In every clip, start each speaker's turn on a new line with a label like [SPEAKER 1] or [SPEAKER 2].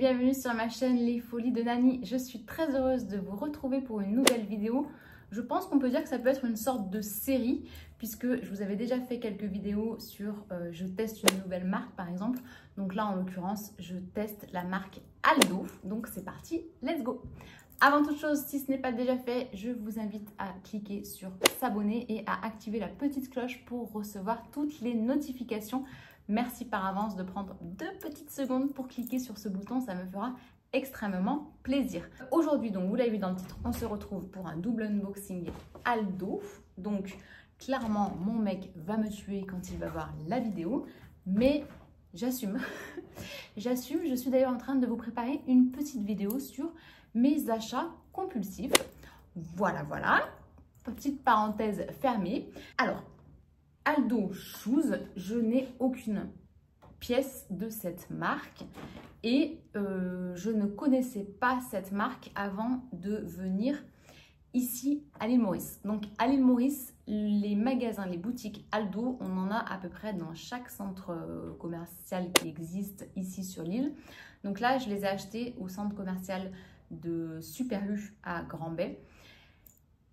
[SPEAKER 1] bienvenue sur ma chaîne Les Folies de Nani. Je suis très heureuse de vous retrouver pour une nouvelle vidéo. Je pense qu'on peut dire que ça peut être une sorte de série puisque je vous avais déjà fait quelques vidéos sur je teste une nouvelle marque par exemple. Donc là en l'occurrence je teste la marque Aldo. Donc c'est parti, let's go! Avant toute chose, si ce n'est pas déjà fait, je vous invite à cliquer sur s'abonner et à activer la petite cloche pour recevoir toutes les notifications. Merci par avance de prendre 2 petites secondes pour cliquer sur ce bouton, ça me fera extrêmement plaisir. Aujourd'hui, donc vous l'avez vu dans le titre, on se retrouve pour un double unboxing Aldo. Donc clairement, mon mec va me tuer quand il va voir la vidéo, mais j'assume. J'assume, je suis d'ailleurs en train de vous préparer une petite vidéo sur mes achats compulsifs. Voilà, petite parenthèse fermée. Alors, Aldo Shoes, je n'ai aucune pièce de cette marque et je ne connaissais pas cette marque avant de venir ici à l'île Maurice. Donc à l'île Maurice, les magasins, les boutiques Aldo, on en a à peu près dans chaque centre commercial qui existe ici sur l'île. Donc là, je les ai achetés au centre commercial de Super-U à Grand-Bay.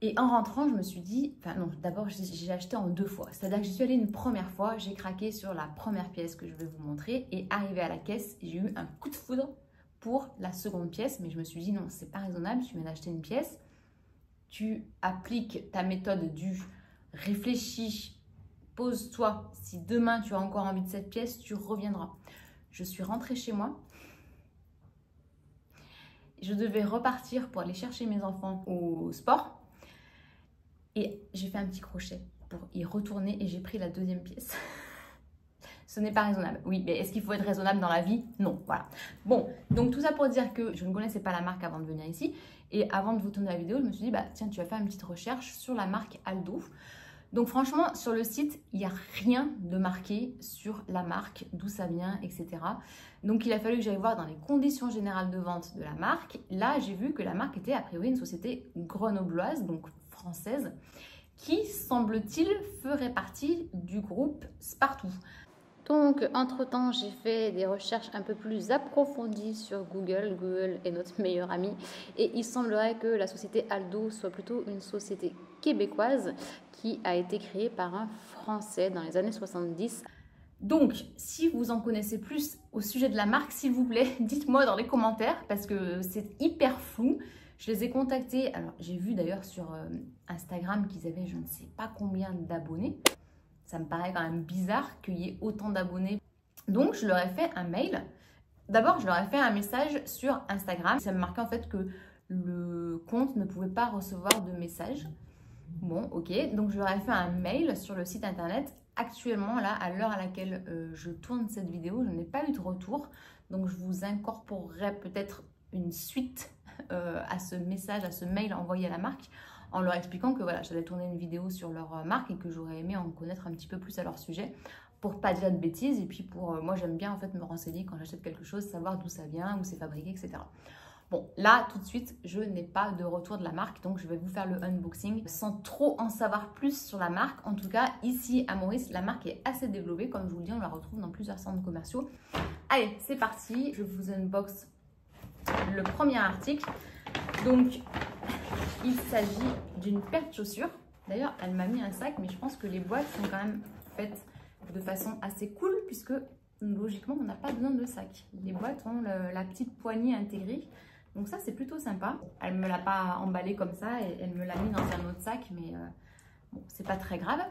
[SPEAKER 1] Et en rentrant, je me suis dit, enfin non, d'abord j'ai acheté en 2 fois. C'est-à-dire que j'y suis allée une première fois, j'ai craqué sur la première pièce que je vais vous montrer et arrivé à la caisse, j'ai eu un coup de foudre pour la seconde pièce. Mais je me suis dit non, c'est pas raisonnable, tu viens d'acheter une pièce, tu appliques ta méthode du réfléchis, pose-toi, si demain tu as encore envie de cette pièce, tu reviendras. Je suis rentrée chez moi. Je devais repartir pour aller chercher mes enfants au sport. Et j'ai fait un petit crochet pour y retourner et j'ai pris la deuxième pièce. Ce n'est pas raisonnable. Oui, mais est-ce qu'il faut être raisonnable dans la vie? Non, voilà. Bon, donc tout ça pour dire que je ne connaissais pas la marque avant de venir ici. Et avant de vous tourner la vidéo, je me suis dit, bah tiens, tu vas faire une petite recherche sur la marque Aldo. Donc franchement, sur le site, il n'y a rien de marqué sur la marque, d'où ça vient, etc. Donc il a fallu que j'aille voir dans les conditions générales de vente de la marque. Là, j'ai vu que la marque était a priori une société grenobloise, donc française, qui, semble-t-il, ferait partie du groupe Spartoo. Donc, entre-temps, j'ai fait des recherches un peu plus approfondies sur Google. Google est notre meilleur ami. Et il semblerait que la société Aldo soit plutôt une société québécoise qui a été créée par un Français dans les années 70. Donc, si vous en connaissez plus au sujet de la marque, s'il vous plaît, dites-moi dans les commentaires parce que c'est hyper flou. Je les ai contactés. Alors, j'ai vu d'ailleurs sur Instagram qu'ils avaient je ne sais pas combien d'abonnés. Ça me paraît quand même bizarre qu'il y ait autant d'abonnés. Donc, je leur ai fait un mail. D'abord, je leur ai fait un message sur Instagram. Ça me marquait en fait que le compte ne pouvait pas recevoir de messages. Bon, ok. Donc, je leur ai fait un mail sur le site internet. Actuellement, là, à l'heure à laquelle je tourne cette vidéo, je n'ai pas eu de retour. Donc, je vous incorporerai peut-être une suite à ce message, à ce mail envoyé à la marque, en leur expliquant que voilà, j'allais tourner une vidéo sur leur marque et que j'aurais aimé en connaître un petit peu plus à leur sujet pour pas dire de bêtises et puis pour moi j'aime bien en fait me renseigner quand j'achète quelque chose, savoir d'où ça vient, où c'est fabriqué, etc. Bon, là tout de suite je n'ai pas de retour de la marque donc je vais vous faire le unboxing sans trop en savoir plus sur la marque. En tout cas ici à Maurice la marque est assez développée, comme je vous le dis on la retrouve dans plusieurs centres commerciaux. Allez c'est parti, je vous unbox le premier article. Donc il s'agit d'une paire de chaussures. D'ailleurs, elle m'a mis un sac, mais je pense que les boîtes sont quand même faites de façon assez cool, puisque logiquement, on n'a pas besoin de sac. Les boîtes ont la petite poignée intégrée. Donc ça, c'est plutôt sympa. Elle ne me l'a pas emballé comme ça, et elle me l'a mis dans un autre sac, mais bon, c'est pas très grave.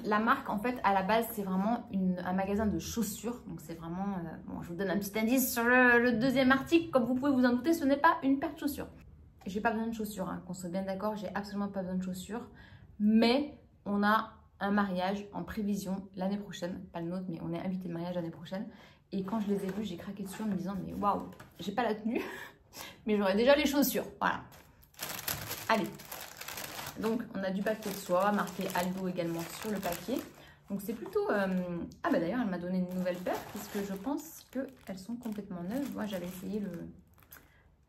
[SPEAKER 1] La marque, en fait, à la base, c'est vraiment un magasin de chaussures. Donc c'est vraiment... bon, je vous donne un petit indice sur le deuxième article. Comme vous pouvez vous en douter, ce n'est pas une paire de chaussures. J'ai pas besoin de chaussures, hein, qu'on soit bien d'accord, j'ai absolument pas besoin de chaussures. Mais on a un mariage en prévision l'année prochaine, pas le nôtre, mais on est invité de mariage l'année prochaine. Et quand je les ai vus, j'ai craqué dessus en me disant, mais waouh, j'ai pas la tenue, mais j'aurai déjà les chaussures. Voilà. Allez. Donc, on a du papier de soie, marqué Aldo également sur le papier. Donc, c'est plutôt... Ah bah d'ailleurs, elle m'a donné une nouvelle paire, puisque je pense qu'elles sont complètement neuves. Moi, j'avais essayé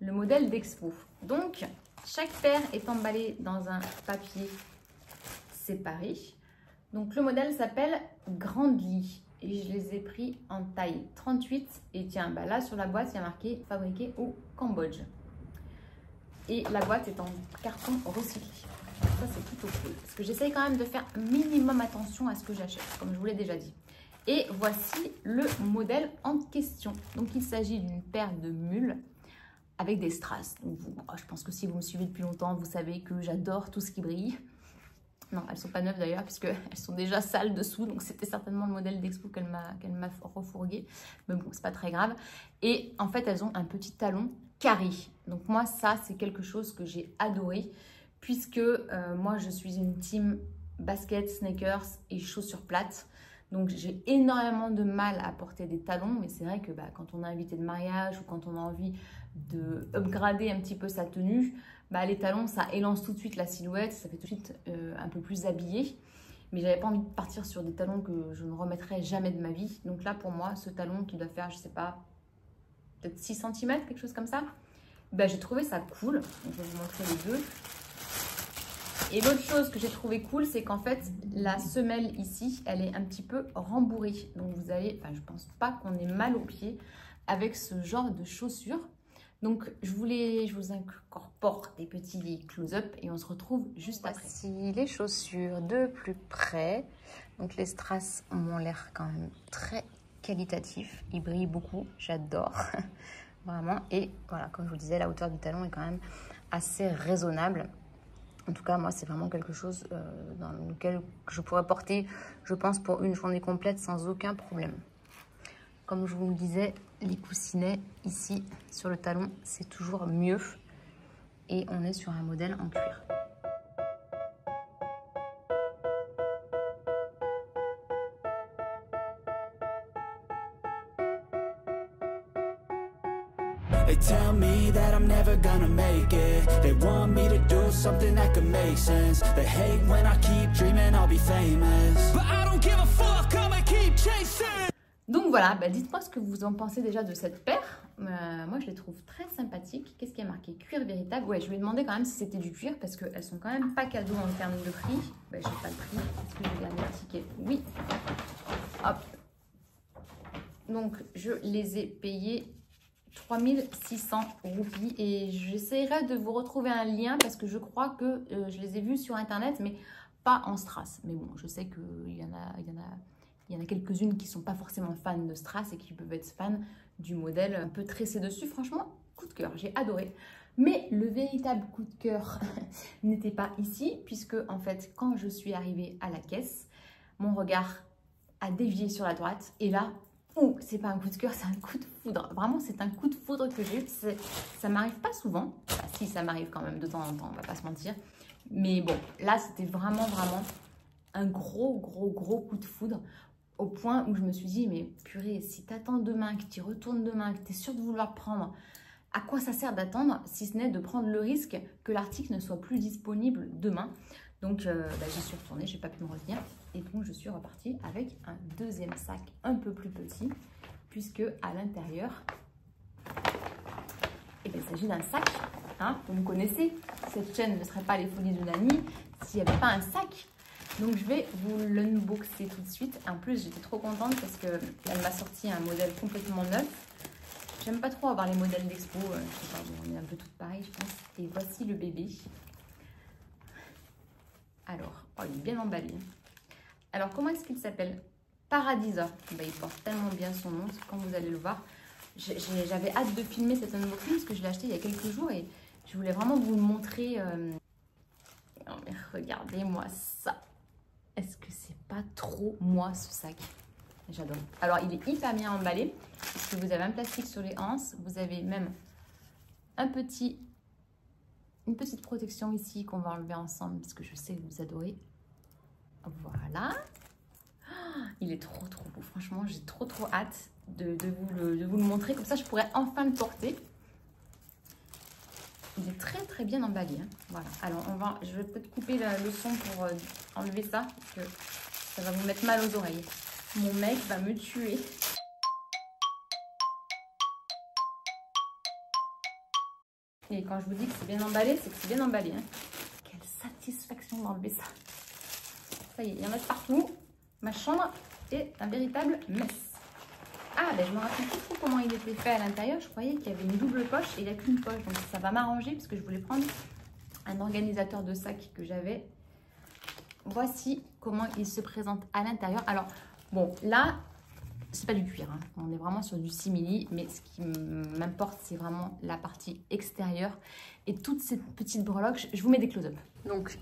[SPEAKER 1] le modèle d'Expo. Donc, chaque paire est emballée dans un papier séparé. Donc, le modèle s'appelle Grandly. et je les ai pris en taille 38. Et tiens, bah là sur la boîte, il y a marqué fabriqué au Cambodge. Et la boîte est en carton recyclé. Ça, c'est plutôt cool. Parce que j'essaye quand même de faire minimum attention à ce que j'achète, comme je vous l'ai déjà dit. Et voici le modèle en question. Donc, il s'agit d'une paire de mules avec des strass. Donc, je pense que si vous me suivez depuis longtemps, vous savez que j'adore tout ce qui brille. Non, elles ne sont pas neuves d'ailleurs, puisqu'elles sont déjà sales dessous. Donc, c'était certainement le modèle d'expo qu'elle m'a refourgué. Mais bon, c'est pas très grave. Et en fait, elles ont un petit talon carré. Donc, moi, ça, c'est quelque chose que j'ai adoré. Puisque moi, je suis une team basket, sneakers et chaussures plates. Donc, j'ai énormément de mal à porter des talons. Mais c'est vrai que quand on est invité de mariage ou quand on a envie de upgrader un petit peu sa tenue, les talons, ça élance tout de suite la silhouette. Ça fait tout de suite un peu plus habillé. Mais j'avais pas envie de partir sur des talons que je ne remettrai jamais de ma vie. Donc là, pour moi, ce talon qui doit faire, je sais pas, peut-être 6 cm, quelque chose comme ça. J'ai trouvé ça cool. Donc, je vais vous montrer les deux. Et l'autre chose que j'ai trouvé cool, c'est qu'en fait, la semelle ici, elle est un petit peu rembourrée. Donc, vous allez, je pense pas qu'on ait mal aux pieds avec ce genre de chaussures. Donc, je vous incorpore des petits close-up et on se retrouve juste après.
[SPEAKER 2] Voici les chaussures de plus près. Donc, les strass ont l'air quand même très qualitatifs. Ils brillent beaucoup, j'adore. Vraiment. Et voilà, comme je vous disais, la hauteur du talon est quand même assez raisonnable. En tout cas, moi, c'est vraiment quelque chose dans lequel je pourrais porter, je pense, pour une journée complète sans aucun problème. Comme je vous le disais, les coussinets ici sur le talon, c'est toujours mieux. Et on est sur un modèle en cuir.
[SPEAKER 3] They tell me that I'm never gonna make it. They want me to do something that could make sense. They hate when I keep dreaming I'll be famous. But I don't give a fuck, I'ma keep chasing.
[SPEAKER 1] Donc voilà, dites-moi ce que vous en pensez déjà de cette paire. Moi, je les trouve très sympathiques. Qu'est-ce qui est marqué? Cuir véritable. Ouais, je lui ai demandé quand même si c'était du cuir parce qu'elles sont quand même pas cadeaux en termes de prix. Je n'ai pas le prix. Est-ce que j'ai gardé le ticket? Oui. Hop. Donc, je les ai payées 3600 roupies et j'essaierai de vous retrouver un lien parce que je crois que je les ai vus sur internet mais pas en strass. Mais bon, je sais qu'il y en a quelques-unes qui ne sont pas forcément fans de strass et qui peuvent être fans du modèle un peu tressé dessus. Franchement, coup de cœur, j'ai adoré. Mais le véritable coup de cœur n'était pas ici puisque en fait, quand je suis arrivée à la caisse, mon regard a dévié sur la droite et là, c'est pas un coup de cœur, c'est un coup de foudre. Vraiment, c'est un coup de foudre que j'ai eu. Ça m'arrive pas souvent. Si, ça m'arrive quand même de temps en temps, on va pas se mentir. Mais bon, là, c'était vraiment un gros coup de foudre. Au point où je me suis dit, mais purée, si t'attends demain, que tu retournes demain, que tu es sûr de vouloir prendre, à quoi ça sert d'attendre si ce n'est de prendre le risque que l'article ne soit plus disponible demain? Donc, j'y suis retournée, je n'ai pas pu me retenir. Et donc, je suis repartie avec un deuxième sac un peu plus petit, puisque à l'intérieur, il s'agit d'un sac. Hein, vous me connaissez, cette chaîne ne serait pas les folies de Nani s'il n'y avait pas un sac. Donc, je vais vous l'unboxer tout de suite. En plus, j'étais trop contente parce qu'elle m'a sorti un modèle complètement neuf. J'aime pas trop avoir les modèles d'expo. Je sais pas, on est un peu toutes pareilles, je pense. Et voici le bébé. Alors, il est bien emballé. Alors, comment est-ce qu'il s'appelle? Paradisa. Il porte tellement bien son nom, quand vous allez le voir. J'avais hâte de filmer cet unboxing parce que je l'ai acheté il y a quelques jours et je voulais vraiment vous le montrer. Non, mais regardez-moi ça. Est-ce que c'est pas trop moi ce sac? J'adore. Alors, il est hyper bien emballé parce que vous avez un plastique sur les anses. Vous avez même une petite protection ici qu'on va enlever ensemble parce que je sais que vous adorez. Voilà. Il est trop beau. Franchement, j'ai trop hâte de vous le montrer. Comme ça, je pourrais enfin le porter. Il est très bien emballé. Hein. Voilà. Alors, je vais peut-être couper le son pour enlever ça parce que ça va vous mettre mal aux oreilles. Mon mec va me tuer. Et quand je vous dis que c'est bien emballé, c'est que c'est bien emballé. Hein. Quelle satisfaction d'enlever ça. Ça y est, il y en a de partout. Ma chambre est un véritable mess. Ah, ben je me rappelle plus trop comment il était fait à l'intérieur. Je croyais qu'il y avait une double poche et il n'y a qu'une poche. Donc ça va m'arranger parce que je voulais prendre un organisateur de sac que j'avais. Voici comment il se présente à l'intérieur. Alors, bon, là, c'est pas du cuir. Hein. On est vraiment sur du simili. Mais ce qui m'importe, c'est vraiment la partie extérieure. Et toutes ces petites breloques, je vous mets des close-up. Donc,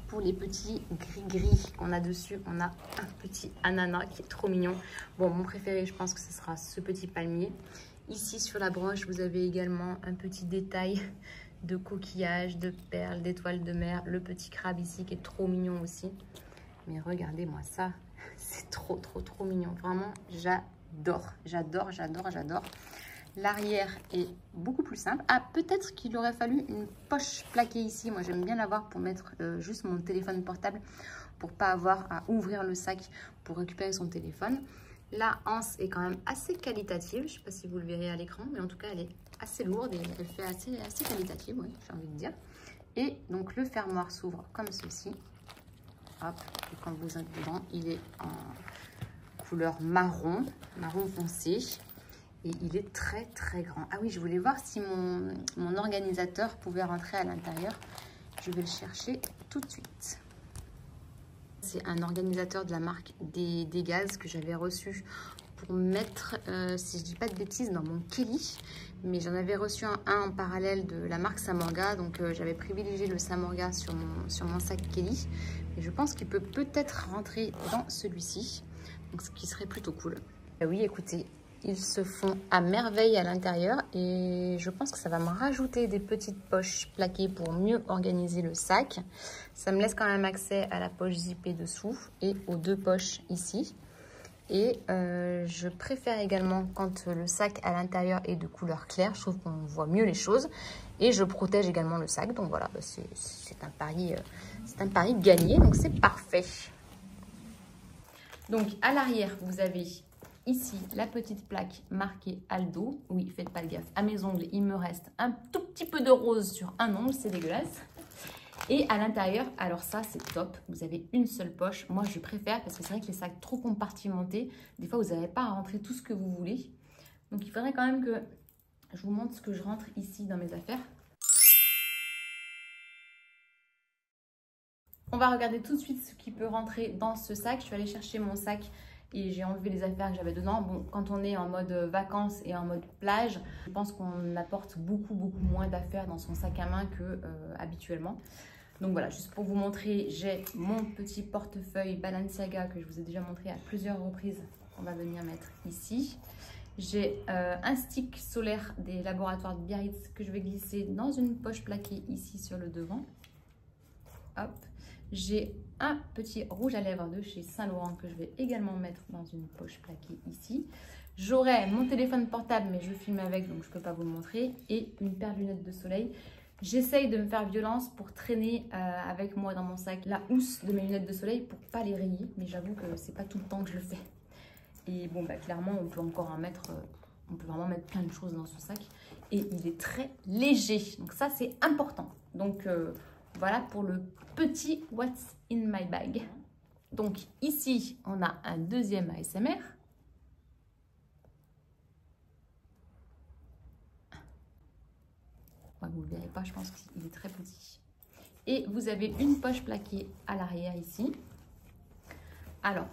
[SPEAKER 1] pour les petits gris-gris qu'on a dessus, on a un petit ananas qui est trop mignon. Bon, mon préféré, je pense que ce sera ce petit palmier. Ici, sur la broche, vous avez également un petit détail de coquillages, de perles, d'étoiles de mer. Le petit crabe ici qui est trop mignon aussi. Mais regardez-moi ça, c'est trop mignon. Vraiment, j'adore, j'adore, j'adore, j'adore. L'arrière est beaucoup plus simple. Ah, peut-être qu'il aurait fallu une poche plaquée ici. Moi, j'aime bien l'avoir pour mettre juste mon téléphone portable pour pas avoir à ouvrir le sac pour récupérer son téléphone. La anse est quand même assez qualitative. Je ne sais pas si vous le verrez à l'écran, mais en tout cas, elle est assez lourde et elle fait assez qualitative, oui, j'ai envie de dire. Et donc, le fermoir s'ouvre comme ceci. Hop, et quand vous êtes dedans, il est en couleur marron foncé. Et il est très grand. Ah oui, je voulais voir si mon organisateur pouvait rentrer à l'intérieur. Je vais le chercher tout de suite. C'est un organisateur de la marque des Gaz que j'avais reçu pour mettre, si je dis pas de bêtises, dans mon Kelly. Mais j'en avais reçu un en parallèle de la marque Samorga. Donc j'avais privilégié le Samorga sur mon sac Kelly. Et je pense qu'il peut peut-être rentrer dans celui-ci. Donc ce qui serait plutôt cool. Oui, écoutez. Ils se font à merveille à l'intérieur et je pense que ça va me rajouter des petites poches plaquées pour mieux organiser le sac. Ça me laisse quand même accès à la poche zippée dessous et aux deux poches ici. Et je préfère également quand le sac à l'intérieur est de couleur claire. Je trouve qu'on voit mieux les choses. Et je protège également le sac. Donc voilà, c'est un pari gagné. Donc c'est parfait. Donc à l'arrière, vous avez... ici, la petite plaque marquée Aldo. Oui, faites pas gaffe. À mes ongles, il me reste un tout petit peu de rose sur un ongle. C'est dégueulasse. Et à l'intérieur, alors ça, c'est top. Vous avez une seule poche. Moi, je préfère parce que c'est vrai que les sacs trop compartimentés, des fois, vous n'avez pas à rentrer tout ce que vous voulez. Donc, il faudrait quand même que je vous montre ce que je rentre ici dans mes affaires. On va regarder tout de suite ce qui peut rentrer dans ce sac. Je suis allée chercher mon sac et j'ai enlevé les affaires que j'avais dedans. Bon, quand on est en mode vacances et en mode plage, je pense qu'on apporte beaucoup moins d'affaires dans son sac à main que habituellement. Donc voilà, juste pour vous montrer, j'ai mon petit portefeuille Balenciaga que je vous ai déjà montré à plusieurs reprises. On va venir mettre ici. J'ai un stick solaire des laboratoires de Biarritz que je vais glisser dans une poche plaquée ici sur le devant. Hop. J'ai un petit rouge à lèvres de chez Saint-Laurent que je vais également mettre dans une poche plaquée ici. J'aurai mon téléphone portable, mais je filme avec, donc je ne peux pas vous le montrer. Et une paire de lunettes de soleil. J'essaye de me faire violence pour traîner avec moi dans mon sac la housse de mes lunettes de soleil pour ne pas les rayer. Mais j'avoue que c'est pas tout le temps que je le fais. Et bon, bah, clairement, on peut encore en mettre... on peut vraiment mettre plein de choses dans ce sac. Et il est très léger. Donc ça, c'est important. Donc... voilà pour le petit What's in my bag. Donc ici, on a un deuxième ASMR. Ouais, vous ne le verrez pas, je pense qu'il est très petit. Et vous avez une poche plaquée à l'arrière ici. Alors,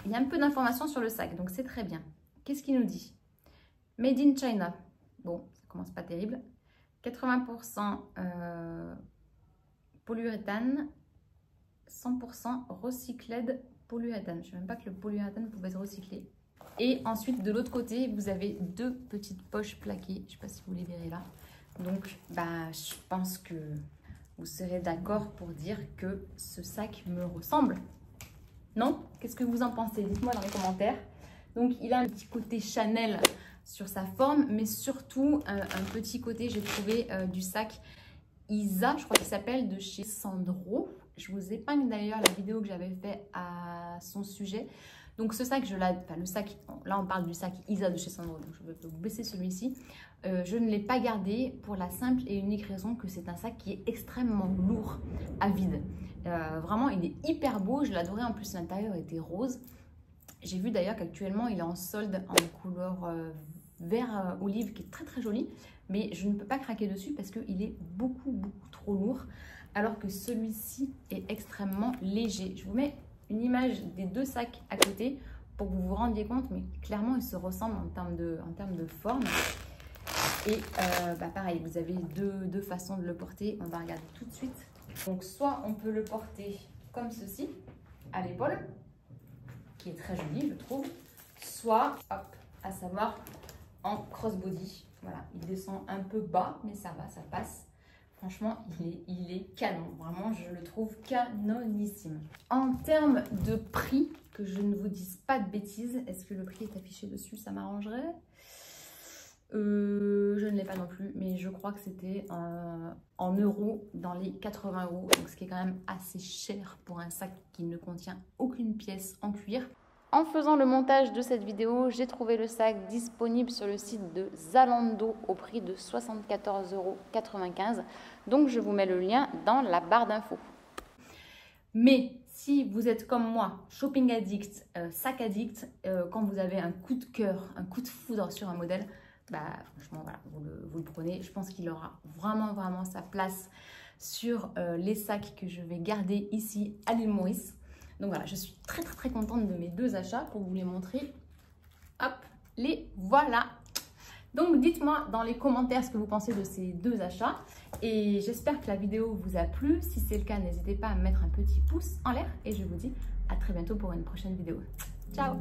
[SPEAKER 1] il y a un peu d'informations sur le sac, donc c'est très bien. Qu'est-ce qu'il nous dit? Made in China. Bon, ça commence pas terrible. 80% polyuréthane, 100% recyclé polyuréthane. Je ne sais même pas que le polyuréthane pouvait être recyclé. Et ensuite, de l'autre côté, vous avez deux petites poches plaquées. Je ne sais pas si vous les verrez là. Donc, bah, je pense que vous serez d'accord pour dire que ce sac me ressemble. Non? Qu'est-ce que vous en pensez? Dites-moi dans les commentaires. Donc, il a un petit côté Chanel sur sa forme, mais surtout un petit côté, j'ai trouvé, du sac Isa, je crois qu'il s'appelle, de chez Sandro. Je vous épingle d'ailleurs la vidéo que j'avais fait à son sujet. Donc ce sac, le sac, là on parle du sac Isa de chez Sandro, donc je vais vous baisser celui-ci. Je ne l'ai pas gardé pour la simple et unique raison que c'est un sac qui est extrêmement lourd à vide. Vraiment, il est hyper beau, je l'adorais, en plus l'intérieur était rose. J'ai vu d'ailleurs qu'actuellement il est en solde en couleur vert olive qui est très très joli, mais je ne peux pas craquer dessus parce qu'il est beaucoup trop lourd, alors que celui-ci est extrêmement léger. Je vous mets une image des deux sacs à côté pour que vous vous rendiez compte, mais clairement ils se ressemblent en termes de forme. Et pareil, vous avez deux façons de le porter, on va regarder tout de suite. Donc soit on peut le porter comme ceci, à l'épaule, qui est très joli je trouve, soit, hop, à savoir en crossbody. Voilà, il descend un peu bas, mais ça va, ça passe. Franchement, il est canon. Vraiment, je le trouve canonissime. En termes de prix, que je ne vous dise pas de bêtises, est-ce que le prix est affiché dessus? Ça m'arrangerait. Je ne l'ai pas non plus, mais je crois que c'était en euros, dans les 80 €, donc ce qui est quand même assez cher pour un sac qui ne contient aucune pièce en cuir. En faisant le montage de cette vidéo, j'ai trouvé le sac disponible sur le site de Zalando au prix de 74,95 €. Donc je vous mets le lien dans la barre d'infos. Mais si vous êtes comme moi, shopping addict, sac addict, quand vous avez un coup de cœur, un coup de foudre sur un modèle, franchement voilà, vous le prenez. Je pense qu'il aura vraiment sa place sur les sacs que je vais garder ici à l'île Maurice. Donc voilà, je suis très contente de mes deux achats pour vous les montrer. Hop, les voilà. Donc dites-moi dans les commentaires ce que vous pensez de ces deux achats. Et j'espère que la vidéo vous a plu. Si c'est le cas, n'hésitez pas à mettre un petit pouce en l'air. Et je vous dis à très bientôt pour une prochaine vidéo. Ciao!